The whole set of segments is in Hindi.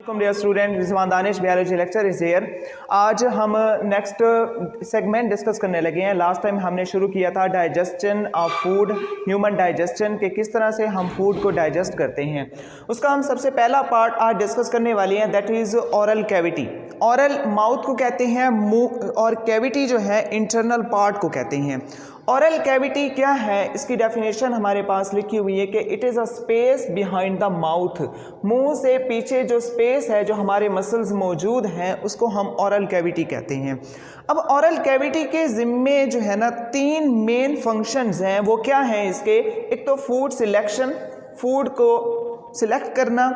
Dear student, Rizwan Danish biology lecture is here. आज हम नेक्स्ट सेगमेंट डिस्कस करने लगे हैं। लास्ट टाइम हमने शुरू किया था digestion of food, human digestion के किस तरह से हम फूड को डाइजेस्ट करते हैं। उसका हम सबसे पहला पार्ट आज डिस्कस करने वाले हैं, that is oral cavity. Oral mouth को कहते हैं, मुंह, और कैविटी जो है इंटरनल पार्ट को कहते हैं। ओरल कैविटी क्या है, इसकी डेफिनेशन हमारे पास लिखी हुई है कि it is a space behind the mouth. मुंह से पीछे जो स्पेस है, जो हमारे मसल्स मौजूद हैं, उसको हम ओरल कैविटी कहते हैं। अब ओरल कैविटी के ज़िम्मे जो है ना 3 मेन फंक्शंस हैं। वो क्या हैं इसके? एक तो फूड सिलेक्शन, फूड को सिलेक्ट करना,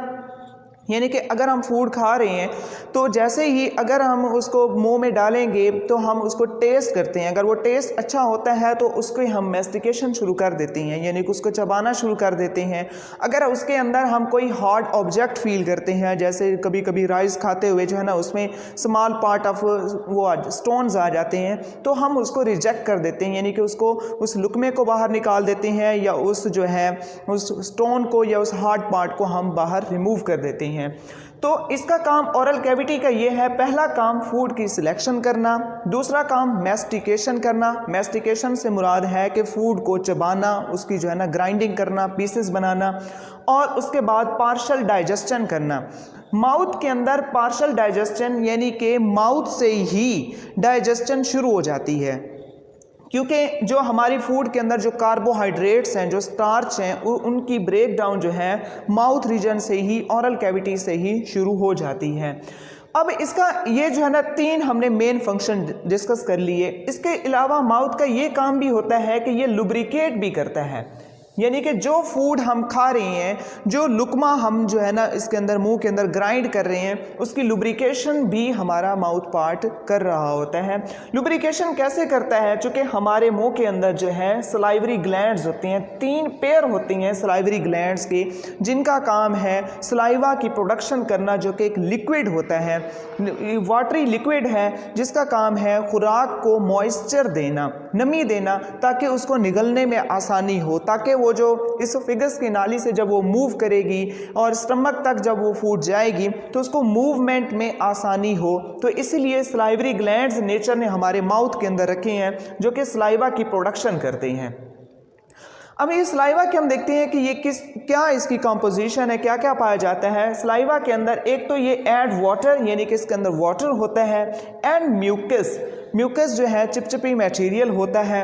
यानी कि अगर हम फूड खा रहे हैं तो जैसे ही अगर हम उसको मुंह में डालेंगे तो हम उसको टेस्ट करते हैं। अगर वो टेस्ट अच्छा होता है तो उसको हम मैस्टिकेशन शुरू कर देते हैं, यानी कि उसको चबाना शुरू कर देते हैं। अगर उसके अंदर हम कोई हार्ड ऑब्जेक्ट फील करते हैं, जैसे कभी कभी राइस खाते हुए जो है ना उसमें स्मॉल पार्ट ऑफ वो स्टोन्स आ जाते हैं, तो हम उसको रिजेक्ट कर देते हैं, यानी कि उसको उस लुकमे को बाहर निकाल देते हैं, या उस जो है उस स्टोन को या उस हार्ड पार्ट को हम बाहर रिमूव कर देते हैं। तो इसका काम ओरल कैविटी का ये है, पहला काम फूड की सिलेक्शन करना, दूसरा काम मैस्टिकेशन करना। मैस्टिकेशन से मुराद है कि फूड को चबाना, उसकी जो है ना ग्राइंडिंग करना, पीसेस बनाना, और उसके बाद पार्शल डाइजेशन करना। माउथ के अंदर पार्शल डाइजेशन यानी कि माउथ से ही डाइजेशन शुरू हो जाती है, क्योंकि जो हमारी फूड के अंदर जो कार्बोहाइड्रेट्स हैं, जो स्टार्च हैं, उनकी ब्रेक डाउन जो है माउथ रीजन से ही, ओरल कैविटी से ही शुरू हो जाती है। अब इसका ये जो है ना 3 हमने मेन फंक्शन डिस्कस कर लिए। इसके अलावा माउथ का ये काम भी होता है कि ये लुब्रिकेट भी करता है, यानी कि जो फूड हम खा रहे हैं, जो लुकमा हम जो है ना इसके अंदर मुंह के अंदर ग्राइंड कर रहे हैं, उसकी लुब्रिकेशन भी हमारा माउथ पार्ट कर रहा होता है। लुब्रिकेशन कैसे करता है? चूँकि हमारे मुंह के अंदर जो है सलाइवरी ग्लैंड्स होती हैं, 3 पेयर होती हैं सलाइवरी ग्लैंड्स की, जिनका काम है सलाइवा की प्रोडक्शन करना, जो कि एक लिक्विड होता है, वाटरी लिक्विड है, जिसका काम है खुराक को मॉइस्चर देना, नमी देना, ताकि उसको निगलने में आसानी हो, ताकि वो जो इसोफेगस की नाली से जब वो मूव करेगी और स्टमक तक जब वो फूड जाएगी तो उसको मूवमेंट में आसानी हो। तो इसलिए सलाइवरी ग्लैंड्स नेचर ने हमारे माउथ के अंदर रखे हैं, जो कि सलाइवा की प्रोडक्शन करते हैं। अब ये सलाइवा के हम देखते हैं कि ये क्या इसकी कंपोजिशन है, क्या क्या पाया जाता है सलाइवा के अंदर। एक तो ये ऐड वाटर, यानी कि इसके अंदर वाटर होता है, एंड म्यूकस। म्यूकस जो है चिपचिपी मटेरियल होता है,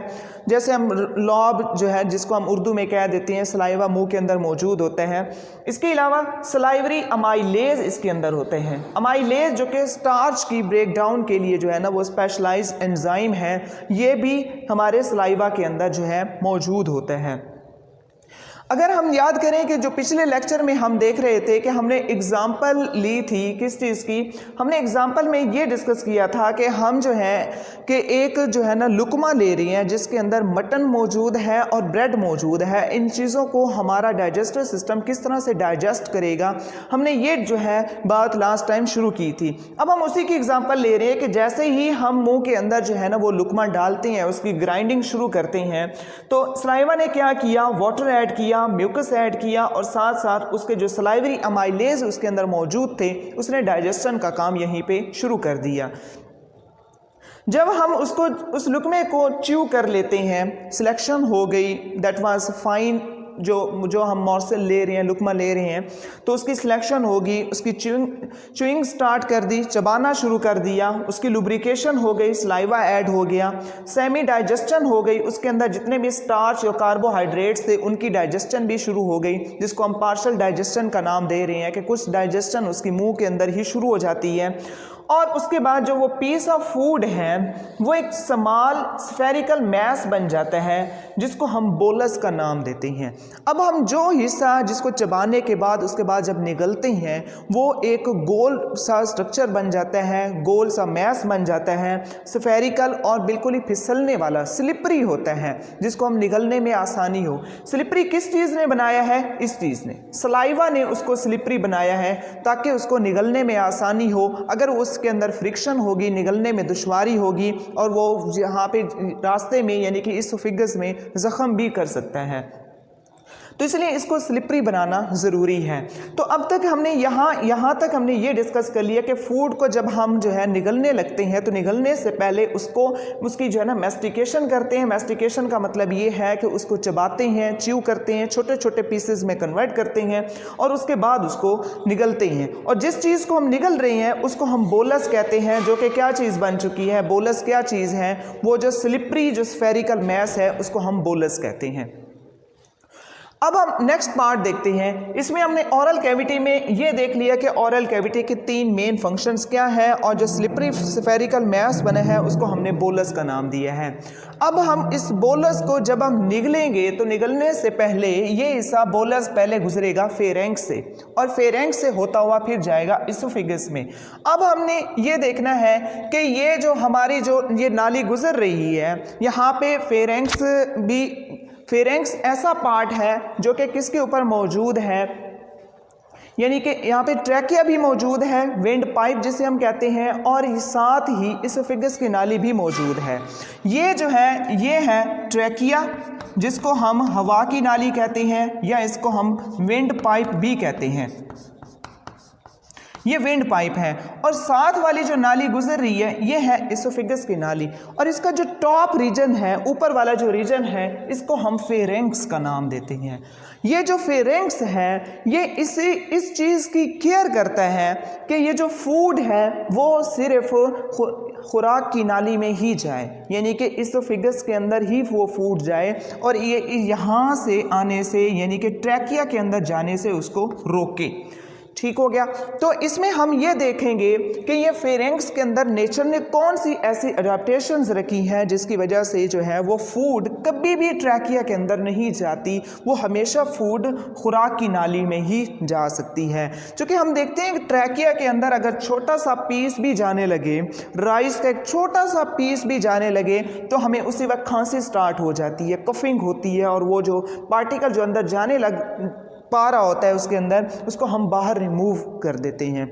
जैसे हम लॉब जो है जिसको हम उर्दू में कह देते हैं, सलाइवा मुंह के अंदर मौजूद होते हैं। इसके अलावा सलाइवरी अमाइलेज इसके अंदर होते हैं। अमाइलेज जो कि स्टार्च की ब्रेक डाउन के लिए जो है ना वो स्पेशलाइज्ड एंजाइम है, ये भी हमारे सलाइवा के अंदर जो है मौजूद होते हैं। अगर हम याद करें कि जो पिछले लेक्चर में हम देख रहे थे कि हमने एग्जाम्पल ली थी किस चीज़ की, हमने एग्जाम्पल में ये डिस्कस किया था कि हम जो है कि एक जो है ना लुकमा ले रही हैं जिसके अंदर मटन मौजूद है और ब्रेड मौजूद है। इन चीज़ों को हमारा डाइजेस्टिव सिस्टम किस तरह से डाइजेस्ट करेगा, हमने ये जो है बात लास्ट टाइम शुरू की थी। अब हम उसी की एग्जाम्पल ले रहे हैं कि जैसे ही हम मुँह के अंदर जो है ना वो लुकमा डालते हैं, उसकी ग्राइंडिंग शुरू करते हैं, तो सलाइवा ने क्या किया, वाटर ऐड किया, म्यूकस ऐड किया, और साथ साथ उसके जो सलाइवरी अमाइलेज उसके अंदर मौजूद थे, उसने डाइजेशन का काम यहीं पे शुरू कर दिया। जब हम उसको उस लुकमे को च्यू कर लेते हैं, सिलेक्शन हो गई, दैट वाज फाइन, जो हम मॉर्सल ले रहे हैं, लुकमा ले रहे हैं, तो उसकी सिलेक्शन होगी, उसकी च्यूइंग स्टार्ट कर दी, चबाना शुरू कर दिया, उसकी लुब्रिकेशन हो गई, सलाइवा ऐड हो गया, सेमी डाइजेशन हो गई, उसके अंदर जितने भी स्टार्च और कार्बोहाइड्रेट्स थे उनकी डाइजेशन भी शुरू हो गई, जिसको हम पार्शल डाइजेशन का नाम दे रहे हैं कि कुछ डाइजेशन उसकी मुंह के अंदर ही शुरू हो जाती है। और उसके बाद जो वो पीस ऑफ फूड है वो एक स्मॉल स्फेरिकल मैस बन जाता है, जिसको हम बोलस का नाम देते हैं। अब हम जो हिस्सा जिसको चबाने के बाद उसके बाद जब निगलते हैं, वो एक गोल सा स्ट्रक्चर बन जाता है, गोल सा मैस बन जाता है, स्फेरिकल और बिल्कुल ही फिसलने वाला, स्लिपरी होता है, जिसको हम निगलने में आसानी हो। स्लिपरी किस चीज़ ने बनाया है? इस चीज़ ने, सलाइवा ने उसको स्लिपरी बनाया है, ताकि उसको निगलने में आसानी हो। अगर उसके अंदर फ्रिक्शन होगी, निगलने में दुश्वारी होगी, और वो यहाँ पे रास्ते में यानी कि इसोफेगस में ज़ख्म भी कर सकता है। तो इसलिए इसको स्लिपरी बनाना ज़रूरी है। तो अब तक हमने यहाँ तक हमने ये डिस्कस कर लिया कि फूड को जब हम जो है निगलने लगते हैं तो निगलने से पहले उसकी जो है ना मैस्टिकेशन करते हैं। मैस्टिकेशन का मतलब ये है कि उसको चबाते हैं, च्यू करते हैं, छोटे छोटे पीसेस में कन्वर्ट करते हैं और उसके बाद उसको निगलते हैं। और जिस चीज़ को हम निगल रहे हैं उसको हम बोलस कहते हैं, जो कि क्या चीज़ बन चुकी है। बोलस क्या चीज़ है? वो जो स्लिपरी जो स्फेरिकल मैस है उसको हम बोलस कहते हैं। अब हम नेक्स्ट पार्ट देखते हैं। इसमें हमने ओरल कैविटी में ये देख लिया कि ओरल कैविटी के 3 मेन फंक्शंस क्या है और जो स्लिपरी स्फेरिकल मैस बना है उसको हमने बोलस का नाम दिया है। अब हम इस बोलस को जब हम निगलेंगे तो निगलने से पहले ये हिस्सा बोलस पहले गुजरेगा फेरेंक्स से और फेरेंक्स से होता हुआ फिर जाएगा इसोफेगस में। अब हमने ये देखना है कि ये जो हमारी जो ये नाली गुजर रही है यहाँ पे फेरेंक्स ऐसा पार्ट है जो कि किसके ऊपर मौजूद है, यानी कि यहाँ पे ट्रैकिया भी मौजूद है, विंड पाइप जिसे हम कहते हैं, और साथ ही इसोफेगस की नाली भी मौजूद है। ये जो है ये है ट्रैकिया, जिसको हम हवा की नाली कहते हैं या इसको हम विंड पाइप भी कहते हैं। ये विंड पाइप है और साथ वाली जो नाली गुजर रही है ये है इसोफेगस की नाली और इसका जो टॉप रीजन है, ऊपर वाला जो रीजन है, इसको हम फेरेंक्स का नाम देते हैं। ये जो फेरेंक्स है ये इस चीज़ की केयर करता है कि ये जो फूड है वो सिर्फ खुराक की नाली में ही जाए, यानी कि इसोफेगस के अंदर ही वो फूड जाए और ये यहाँ से आने से यानी कि ट्रैकिया के अंदर जाने से उसको रोके। ठीक हो गया। तो इसमें हम ये देखेंगे कि ये फेरेंक्स के अंदर नेचर ने कौन सी ऐसी अडेप्टेशंस रखी हैं जिसकी वजह से जो है वो फूड कभी भी ट्रैकिया के अंदर नहीं जाती, वो हमेशा फूड खुराक की नाली में ही जा सकती है। क्योंकि हम देखते हैं कि ट्रैकिया के अंदर अगर छोटा सा पीस भी जाने लगे, राइस का एक छोटा सा पीस भी जाने लगे तो हमें उसी वक्त खांसी स्टार्ट हो जाती है, कफिंग होती है और वो जो पार्टिकल जो अंदर जाने पा रहा होता है उसके अंदर, उसको हम बाहर रिमूव कर देते हैं।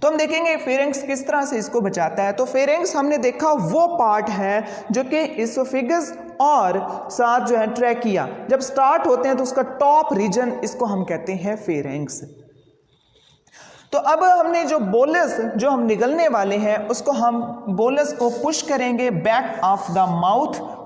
तो हम देखेंगे फेरेंक्स किस तरह से इसको बचाता है। तो फेरेंक्स हमने देखा वो पार्ट है जो कि इसोफेगस और साथ जो है ट्रैकिया जब स्टार्ट होते हैं तो उसका टॉप रीजन, इसको हम कहते हैं फेरेंक्स। तो अब हमने जो बोलस जो हम निगलने वाले हैं उसको हम बोलस को पुश करेंगे बैक ऑफ द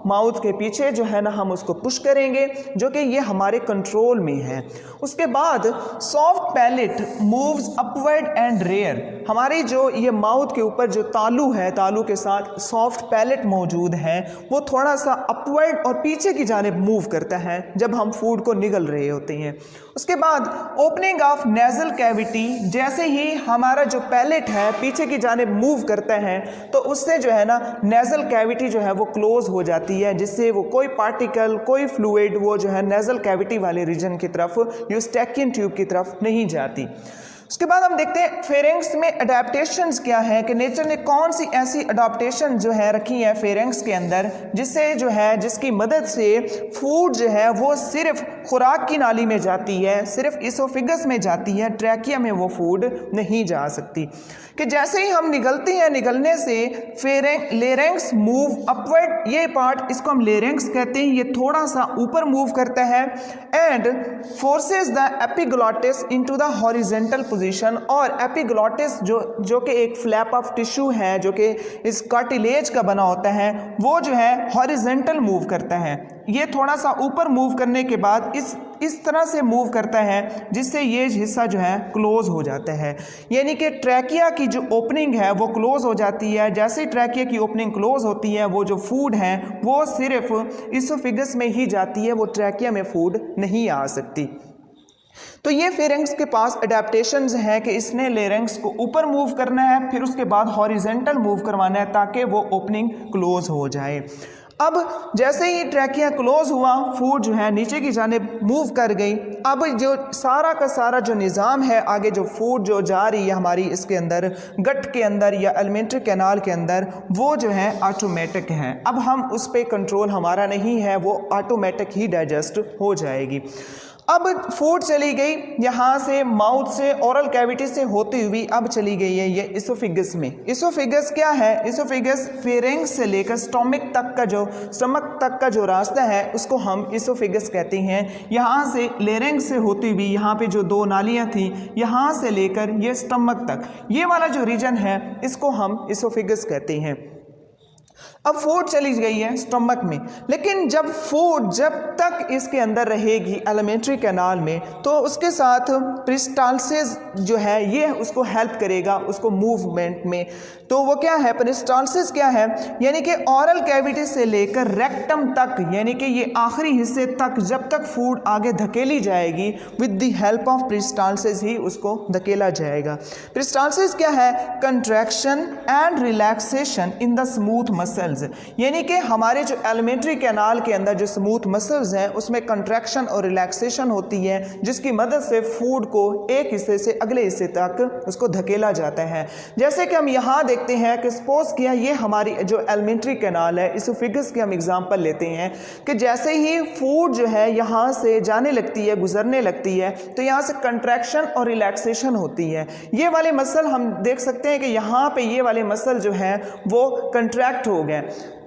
माउथ के पीछे जो है ना हम उसको पुश करेंगे, जो कि ये हमारे कंट्रोल में है। उसके बाद soft palate moves upward and rear, हमारी जो ये माउथ के ऊपर जो तालू है, तालू के साथ सॉफ्ट पैलेट मौजूद है, वो थोड़ा सा अपवर्ड और पीछे की जानिब मूव करता है जब हम फूड को निगल रहे होते हैं। उसके बाद ओपनिंग ऑफ नेजल कैविटी, जैसे ही हमारा जो पैलेट है पीछे की जानिब मूव करता है तो उससे जो है ना नेजल कैविटी जो है वो क्लोज हो जाती है, जिससे वो कोई पार्टिकल कोई फ्लूइड वो जो है नेजल कैविटी वाले रीजन की तरफ, यूस्टैकियन ट्यूब की तरफ नहीं जाती। उसके बाद हम देखते हैं फेरेंक्स में अडेप्टेशंस क्या है, कि नेचर ने कौन सी ऐसी अडेप्टेशन जो है रखी है फेरेंक्स के अंदर जिससे जो है जिसकी मदद से फूड जो है वो सिर्फ खुराक की नाली में जाती है, सिर्फ इसोफेगस में जाती है, ट्रैकिया में वो फूड नहीं जा सकती। कि जैसे ही हम निगलते हैं, निगलने से लेरेंक्स मूव अपवर्ड, ये पार्ट इसको हम लेरेंक्स कहते हैं, ये थोड़ा सा ऊपर मूव करता है and forces the epiglottis into the horizontal position. और एपिग्लॉटिस जो कि एक फ्लैप ऑफ टिश्यू है जो कि इस कार्टिलेज का बना होता है, वो जो है हॉरिजॉन्टल मूव करता है। ये थोड़ा सा ऊपर मूव करने के बाद इस तरह से मूव करता है जिससे ये हिस्सा जो है क्लोज हो जाता है, यानी कि ट्रैकिया की जो ओपनिंग है वो क्लोज हो जाती है। जैसे ही ट्रैकिया की ओपनिंग क्लोज होती है वो जो फूड है वो सिर्फ इसोफेगस में ही जाती है, वो ट्रैकिया में फूड नहीं आ सकती। तो ये फेरेंक्स के पास अडेप्टेशंस हैं कि इसने लेरेंक्स को ऊपर मूव करना है, फिर उसके बाद हॉरिजॉन्टल मूव करवाना है ताकि वो ओपनिंग क्लोज हो जाए। अब जैसे ही ट्रैकिया क्लोज हुआ, फूड जो है नीचे की जानिब मूव कर गई। अब जो सारा का सारा जो निज़ाम है, आगे जो फूड जो जा रही है हमारी इसके अंदर गट के अंदर या एलिमेंट्री कैनाल के अंदर, वो जो है ऑटोमेटिक है। अब हम उस पर कंट्रोल हमारा नहीं है, वो ऑटोमेटिक ही डाइजेस्ट हो जाएगी। अब फूड चली गई यहाँ से माउथ से ओरल कैविटी से होती हुई अब चली गई है ये इसोफिगस में। इसोफिगस क्या है? इसोफिगस फेरेंक्स से लेकर स्टमक तक का जो रास्ता है उसको हम इसोफिगस कहते हैं। यहाँ से लेरेंक्स से होती हुई यहाँ पे जो दो नालियाँ थी यहाँ से लेकर ये स्टमक तक, ये वाला जो रीजन है इसको हम इसोफिगस कहते हैं। अब फूड चली गई है स्टमक में, लेकिन जब तक इसके अंदर रहेगी एलिमेंट्री कैनाल में तो उसके साथ पेरिस्टालसिस जो है ये उसको हेल्प करेगा उसको मूवमेंट में। तो वो क्या है? पेरिस्टालसिस क्या है? यानी कि ओरल कैविटी से लेकर रेक्टम तक, यानी कि ये आखिरी हिस्से तक जब तक फूड आगे धकेली जाएगी with the help of peristalsis ही उसको धकेला जाएगा। पेरिस्टालसिस क्या है? Contraction and relaxation in the smooth muscles, यानी कि हमारे जो एलिमेंट्री कैनाल के अंदर जो स्मूथ मसल्स हैं उसमें कंट्रैक्शन और रिलैक्सेशन होती है जिसकी मदद से फूड को एक हिस्से से अगले हिस्से तक उसको धकेला जाता है। जैसे कि हम यहाँ देखते हैं कि सपोज किया ये हमारी जो एलिमेंट्री कैनाल है, इसोफिगस की हम एग्जांपल लेते हैं कि जैसे ही फूड जो है यहाँ से जाने लगती है, गुजरने लगती है, तो यहाँ से कंट्रैक्शन और रिलैक्सेशन होती है। ये वाले मसल हम देख सकते हैं कि यहाँ पे ये वाले मसल जो है वो कंट्रैक्ट हो गए,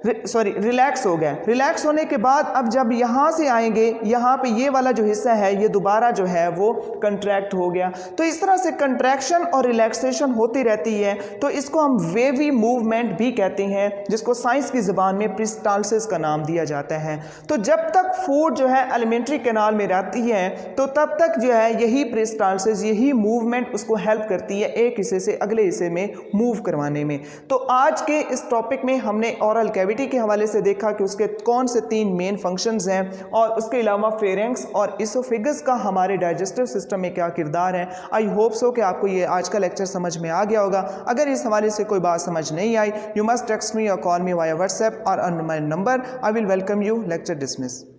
रिलैक्स हो गए। रिलैक्स होने के बाद अब जब यहाँ से आएंगे यहाँ पे ये वाला जो हिस्सा है ये दोबारा जो है वो कंट्रैक्ट हो गया। तो इस तरह से कंट्रैक्शन और रिलैक्सेशन होती रहती है। तो इसको हम वेवी मूवमेंट भी कहते हैं जिसको साइंस की ज़बान में पेरिस्टालसिस का नाम दिया जाता है। तो जब तक फूड जो है एलिमेंट्री कैनाल में रहती है तो तब तक जो है यही पेरिस्टालसिस, यही मूवमेंट उसको हेल्प करती है एक हिस्से से अगले हिस्से में मूव करवाने में। तो आज के इस टॉपिक में हमने ओरल कैविटी के हवाले से देखा कि उसके कौन से 3 मेन फंक्शंस हैं और उसके अलावा फेरेंक्स और इसोफिगस का हमारे डाइजेस्टिव सिस्टम में क्या किरदार है। आई होप सो कि आपको ये आज का लेक्चर समझ में आ गया होगा। अगर इस हवाले से कोई बात समझ नहीं आई, यू मस्ट टेक्स्ट मी और कॉल मी वाया व्हाट्सएप और on my number. I will welcome you. Lecture dismiss.